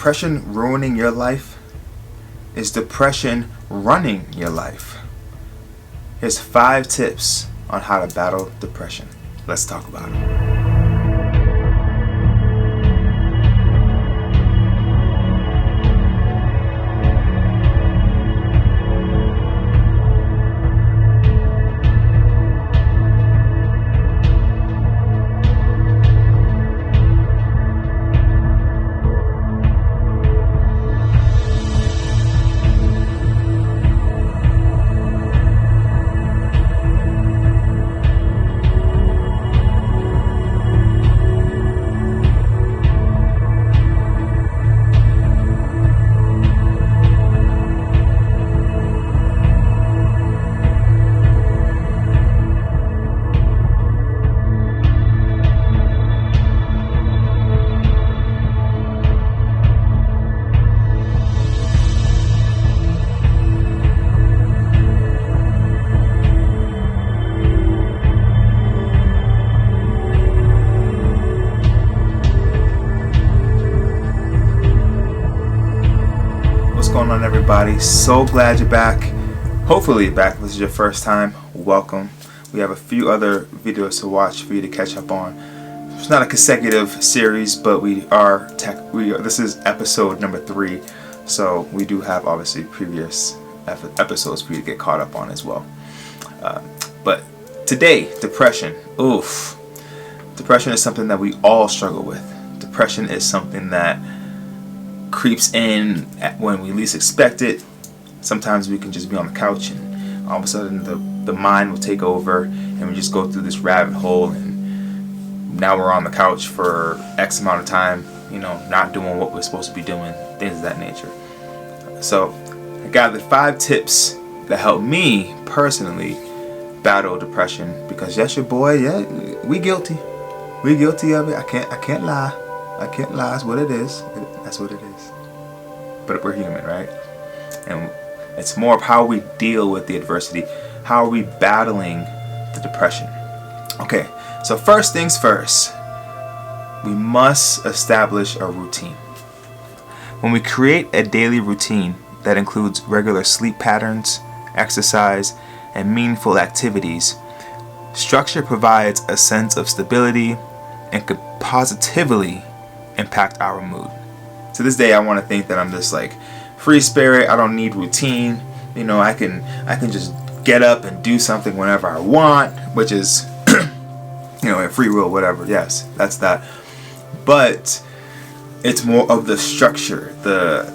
depression ruining your life? Is depression running your life? Here's 5 tips on how to battle depression. Let's talk about it. What's going on, everybody? So glad you're back. Hopefully you're back. If this is your first time, welcome. We have a few other videos to watch for you to catch up on. It's not a consecutive series, but this is episode number 3, so we do have obviously previous episodes for you to get caught up on as well. But today, depression. Oof. Depression is something that we all struggle with. Depression is something that creeps in when we least expect it. Sometimes we can just be on the couch and all of a sudden the mind will take over and we just go through this rabbit hole, and now we're on the couch for X amount of time, not doing what we're supposed to be doing, things of that nature. So I gathered 5 tips that help me personally battle depression, because yes, your boy, we guilty of it. I can't lie. It's what it is. That's what it is. But we're human, right? And it's more of how we deal with the adversity. How are we battling the depression? Okay, so first things first, we must establish a routine. When we create a daily routine that includes regular sleep patterns, exercise, and meaningful activities, structure provides a sense of stability and could positively impact our mood. To this day, I want to think that I'm just like free spirit. I don't need routine. I can just get up and do something whenever I want, which is free will, whatever. Yes, that's that. But it's more of the structure, the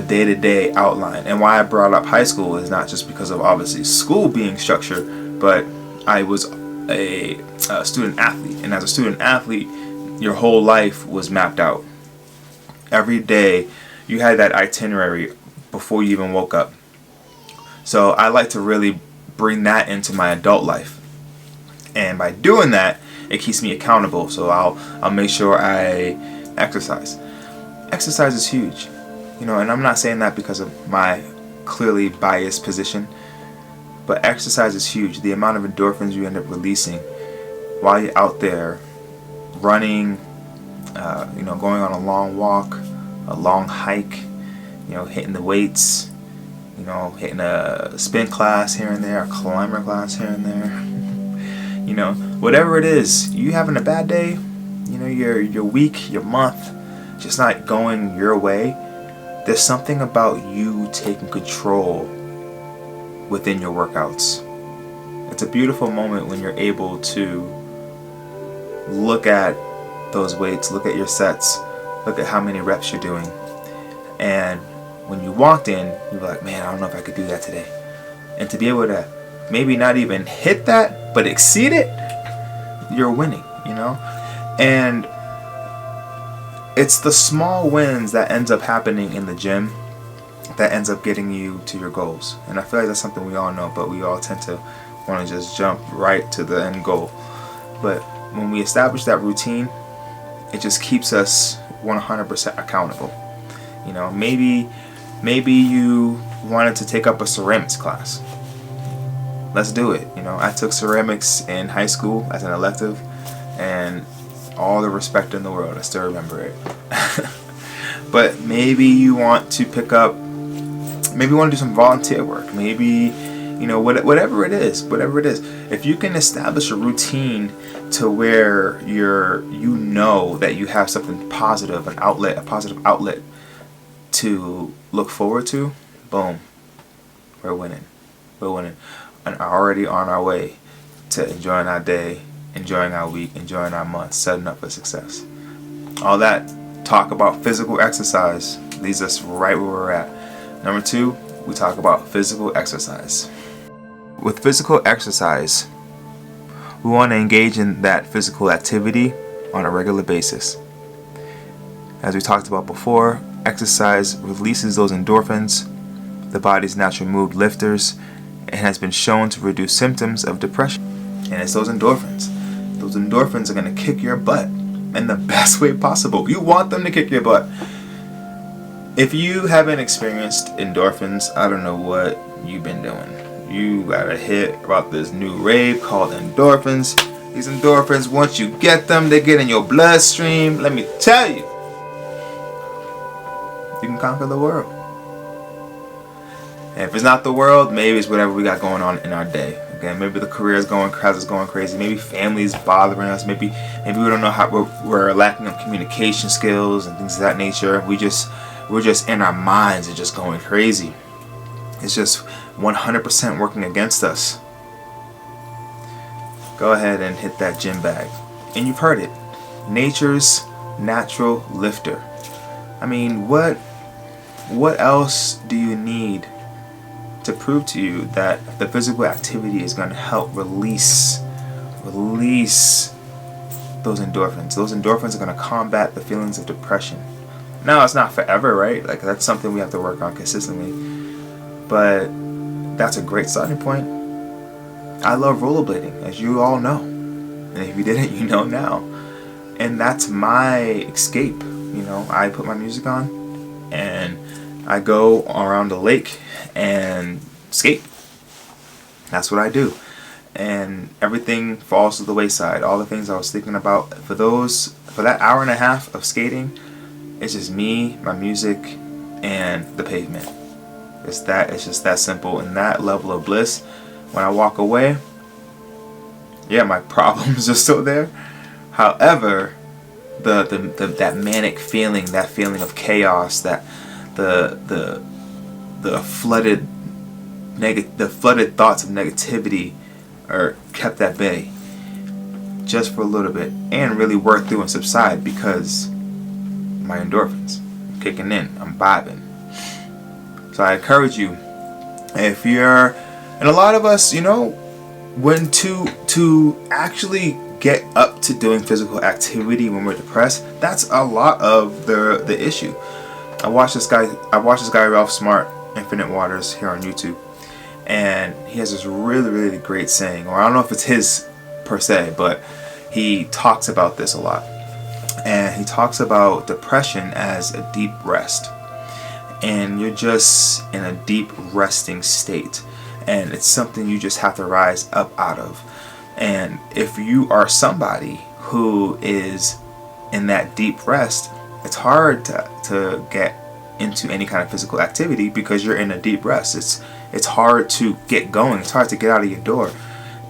day-to-day outline. And why I brought up high school is not just because of obviously school being structured, but I was a student athlete, and as a student athlete, your whole life was mapped out. Every day you had that itinerary before you even woke up. So I like to really bring that into my adult life, and by doing that, it keeps me accountable. So I'll make sure I exercise. Exercise is huge, and I'm not saying that because of my clearly biased position, but exercise is huge. The amount of endorphins you end up releasing while you're out there running, going on a long walk, a long hike, hitting the weights, hitting a spin class here and there, a climber class here and there, whatever it is, you having a bad day, your week, your month, just not going your way, there's something about you taking control within your workouts. It's a beautiful moment when you're able to look at those weights, look at your sets, look at how many reps you're doing, and when you walked in, you were like, man, I don't know if I could do that today. And to be able to maybe not even hit that, but exceed it, you're winning, And it's the small wins that ends up happening in the gym that ends up getting you to your goals. And I feel like that's something we all know, but we all tend to want to just jump right to the end goal. But when we establish that routine, it just keeps us 100% accountable. Maybe you wanted to take up a ceramics class. Let's do it. I took ceramics in high school as an elective, and all the respect in the world. I still remember it. but maybe you want to pick up, maybe you want to do some volunteer work, maybe, whatever it is. If you can establish a routine to where that you have something positive, a positive outlet to look forward to, boom, we're winning, and already on our way to enjoying our day, enjoying our week, enjoying our month, setting up for success. All that talk about physical exercise leads us right where we're at. Number 2, we talk about physical exercise. With physical exercise, we want to engage in that physical activity on a regular basis. As we talked about before, exercise releases those endorphins, the body's natural mood lifters, and has been shown to reduce symptoms of depression. And it's those endorphins. Those endorphins are going to kick your butt in the best way possible. You want them to kick your butt. If you haven't experienced endorphins, I don't know what you've been doing. You got a hit about this new rave called endorphins. These endorphins, once you get them, they get in your bloodstream. Let me tell you, you can conquer the world. And if it's not the world, maybe it's whatever we got going on in our day. Again, maybe the career is going crazy. Maybe family's bothering us. Maybe we don't know how we're lacking of communication skills and things of that nature. We're just in our minds and just going crazy. It's just 100% working against us. Go ahead and hit that gym bag. And you've heard it. Nature's natural lifter. I mean, what else do you need to prove to you that the physical activity is going to help release those endorphins? Those endorphins are going to combat the feelings of depression. Now, it's not forever, right? Like, that's something we have to work on consistently. But that's a great starting point. I love rollerblading, as you all know. And if you didn't, you know now. And that's my escape. I put my music on and I go around the lake and skate. That's what I do. And everything falls to the wayside. All the things I was thinking about for that hour and a half of skating, it's just me, my music, and the pavement. It's just that simple. And that level of bliss, when I walk away, yeah, my problems are still there. However, that manic feeling, that feeling of chaos, that the flooded thoughts of negativity are kept at bay just for a little bit, and really work through and subside because my endorphins are kicking in. I'm vibing. So I encourage you, if you're, and a lot of us, when to actually get up to doing physical activity when we're depressed, that's a lot of the issue. I watched this guy Ralph Smart, Infinite Waters, here on YouTube, and he has this really, really great saying, or I don't know if it's his per se, but he talks about this a lot. And he talks about depression as a deep rest. And you're just in a deep resting state. And it's something you just have to rise up out of. And if you are somebody who is in that deep rest, it's hard to get into any kind of physical activity because you're in a deep rest. It's hard to get going. It's hard to get out of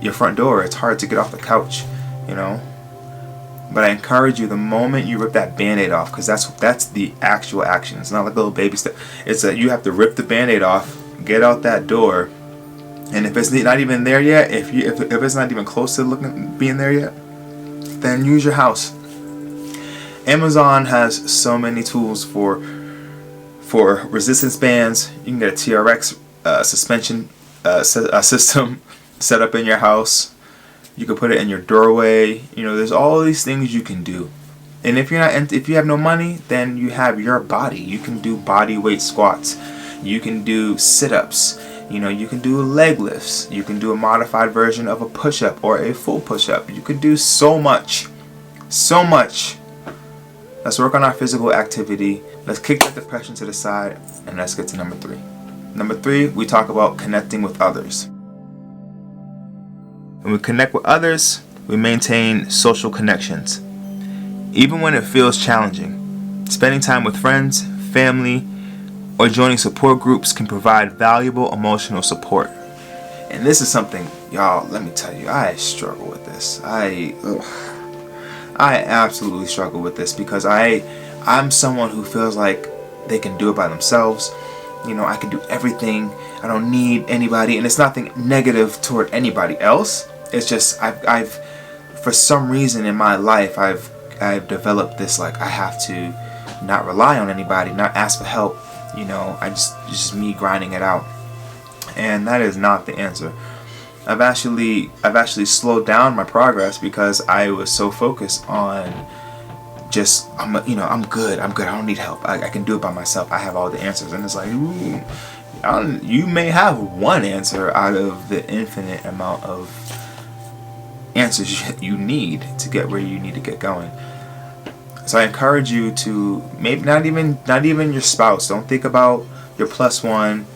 your front door. It's hard to get off the couch, But I encourage you, the moment you rip that Band-Aid off, because that's the actual action. It's not like a little baby step. It's that you have to rip the Band-Aid off, get out that door, and if it's not even there yet, if it's not even close to being there yet, then use your house. Amazon has so many tools for resistance bands. You can get a TRX suspension system set up in your house. You can put it in your doorway. There's all these things you can do. And if you have no money, then you have your body. You can do body weight squats. You can do sit-ups. You can do leg lifts. You can do a modified version of a push-up or a full push-up. You can do so much. So much. Let's work on our physical activity. Let's kick that depression to the side, and let's get to number 3. Number 3, we talk about connecting with others. When we connect with others, we maintain social connections. Even when it feels challenging, spending time with friends, family, or joining support groups can provide valuable emotional support. And this is something, y'all, let me tell you, I struggle with this. I absolutely struggle with this because I'm someone who feels like they can do it by themselves. You know, I can do everything. I don't need anybody, and it's nothing negative toward anybody else. It's just I've for some reason in my life I've developed this, like, I have to not rely on anybody, not ask for help. You know, it's just me grinding it out, and that is not the answer. I've actually slowed down my progress because I was so focused on just I'm good. I don't need help. I can do it by myself. I have all the answers, and it's like, ooh, you may have one answer out of the infinite amount of answers you need to get where you need to get going. So I encourage you to, maybe not even your spouse. Don't think about your plus one.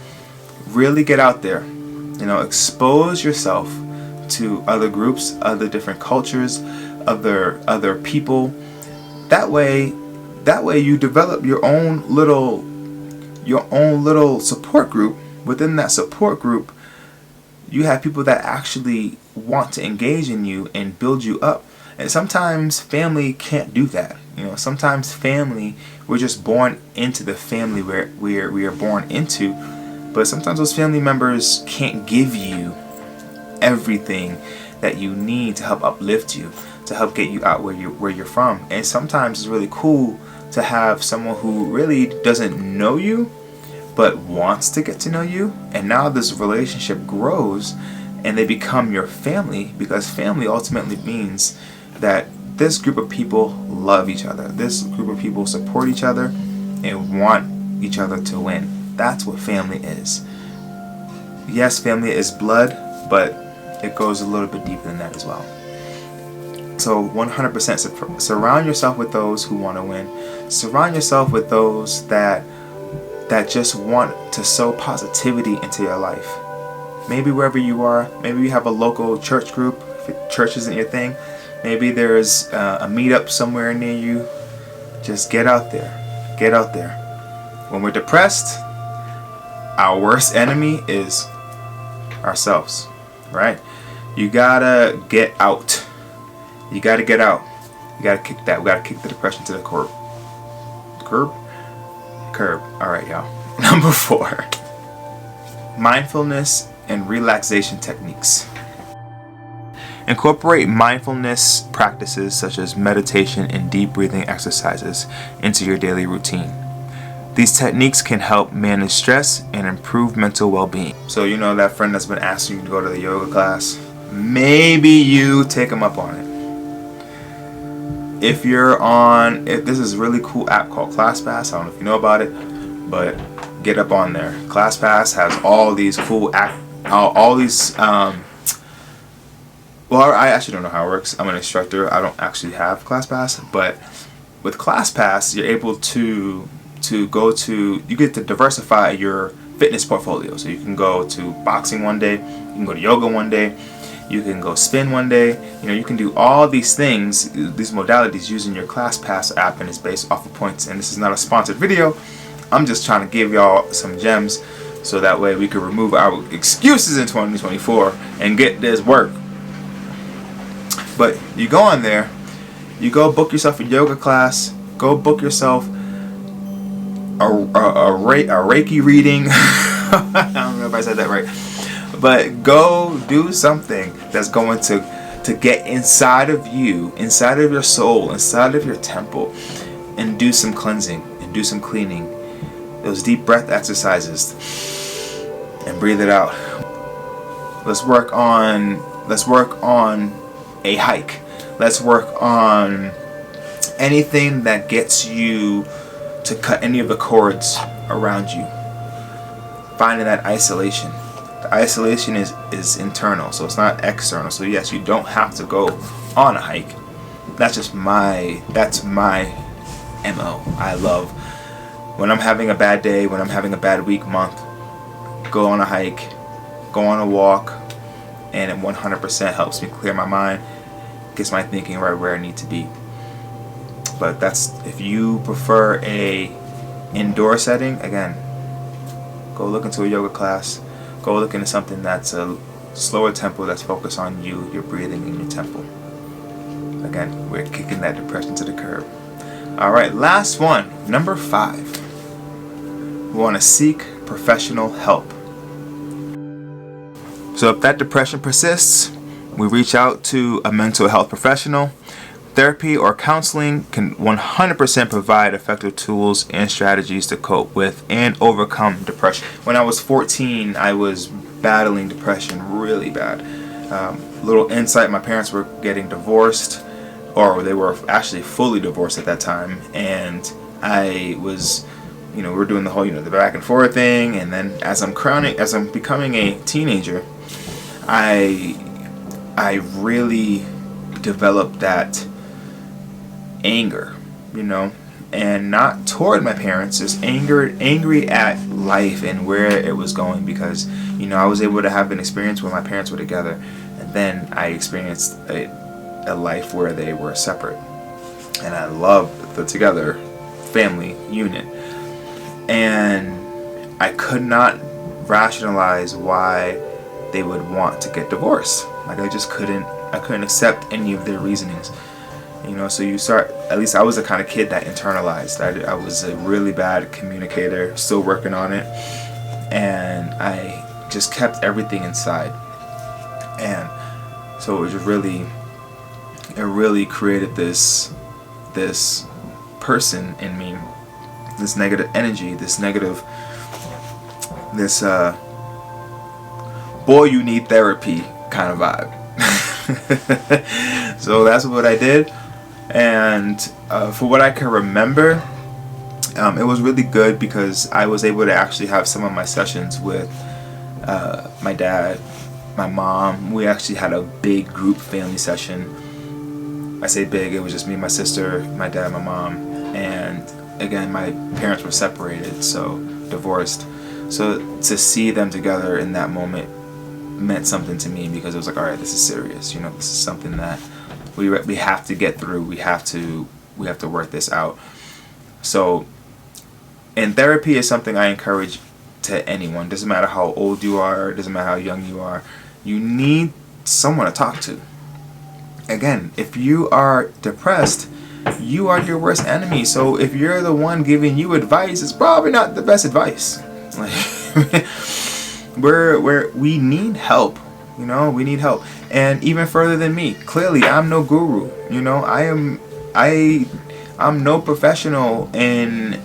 Really get out there. You know, expose yourself to other groups, other different cultures, other people. That way you develop your own little support group. Within that support group, you have people that actually want to engage in you and build you up. And sometimes family can't do that. You know, sometimes family, we're just born into the family where we are born into, but sometimes those family members can't give you everything that you need to help uplift you, to help get you out where you're from. And sometimes it's really cool to have someone who really doesn't know you but wants to get to know you, and now this relationship grows and they become your family, because family ultimately means that this group of people love each other. This group of people support each other and want each other to win. That's what family is. Yes, family is blood, but it goes a little bit deeper than that as well. So 100% surround yourself with those who want to win. Surround yourself with those that just want to sow positivity into your life. Maybe wherever you are, maybe you have a local church group. If church isn't your thing, maybe there's a meetup somewhere near you. Just get out there. Get out there. When we're depressed, our worst enemy is ourselves, right? You gotta get out. You gotta get out. You gotta kick that. We gotta kick the depression to the curb. Curb. All right, y'all. Number 4. Mindfulness and relaxation techniques. Incorporate mindfulness practices such as meditation and deep breathing exercises into your daily routine. These techniques can help manage stress and improve mental well-being. So you know that friend that's been asking you to go to the yoga class? Maybe you take them up on it. If this is a really cool app called ClassPass, I don't know if you know about it, but get up on there. ClassPass has all these cool well, I actually don't know how it works. I'm an instructor. I don't actually have ClassPass, but with ClassPass, you're able to you get to diversify your fitness portfolio. So you can go to boxing one day, you can go to yoga one day, you can go spin one day. You know, you can do all these things, these modalities using your ClassPass app, and it's based off of points. And this is not a sponsored video. I'm just trying to give y'all some gems so that way we can remove our excuses in 2024 and get this work. But you go on there, you go book yourself a yoga class, go book yourself a Reiki reading. I don't know if I said that right, but go do something that's going to get inside of you, inside of your soul, inside of your temple, and do some cleansing and do some cleaning. Those deep breath exercises, and breathe it out. Let's work on a hike. Let's work on anything that gets you to cut any of the cords around you. Finding that isolation. The isolation is internal, so it's not external. So yes, you don't have to go on a hike. That's my MO. I love when I'm having a bad day, when I'm having a bad week, month, go on a hike, go on a walk, and it 100% helps me clear my mind, gets my thinking right where I need to be. But that's, if you prefer a indoor setting, again, go look into a yoga class. Go look into something that's a slower tempo, that's focused on you, your breathing, and your tempo. Again, we're kicking that depression to the curb. Alright, last one, number 5. We want to seek professional help. So if that depression persists, we reach out to a mental health professional. Therapy or counseling can 100% provide effective tools and strategies to cope with and overcome depression. When I was 14, I was battling depression really bad. Little insight, my parents were getting divorced, or they were actually fully divorced at that time, and I was, we were doing the whole, the back and forth thing, and then as I'm becoming a teenager, I really developed that anger, and not toward my parents, just angry at life and where it was going, because I was able to have an experience when my parents were together, and then I experienced a life where they were separate, and I loved the together family unit, and I could not rationalize why they would want to get divorced. Like I couldn't accept any of their reasonings. So you start, at least I was the kind of kid that internalized. I was a really bad communicator, still working on it, and I just kept everything inside. And so it really created this person in me, this negative energy, this boy you need therapy kind of vibe. So that's what I did. And for what I can remember, it was really good because I was able to actually have some of my sessions with my dad, my mom. We actually had a big group family session. I say big, it was just me, my sister, my dad, my mom, and again, my parents were separated, so divorced. So to see them together in that moment meant something to me, because it was like, all right, this is serious. This is something that we have to get through. We have to work this out. So, and therapy is something I encourage to anyone. Doesn't matter how old you are. Doesn't matter how young you are. You need someone to talk to. Again, if you are depressed, you are your worst enemy. So if you're the one giving you advice, it's probably not the best advice. We need help. We need help. And even further than me, clearly I'm no guru. I'm no professional in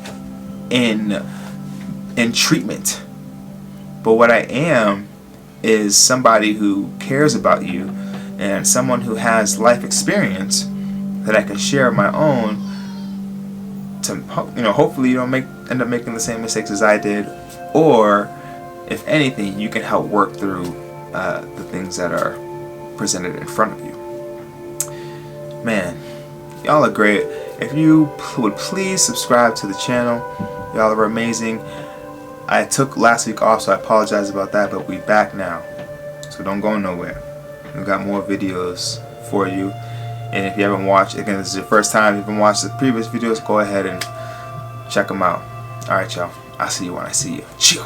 treatment. But what I am is somebody who cares about you, and someone who has life experience that I can share my own to, hopefully you don't end up making the same mistakes as I did, or if anything, you can help work through the things that are presented in front of you. Man, y'all are great. If you would please subscribe to the channel, y'all are amazing. I took last week off, so I apologize about that, but we're back now, so don't go nowhere. We've got more videos for you. And if you haven't watched, again, this is your first time, if you haven't watched the previous videos, go ahead and check them out. Alright, y'all. I'll see you when I see you. Chill.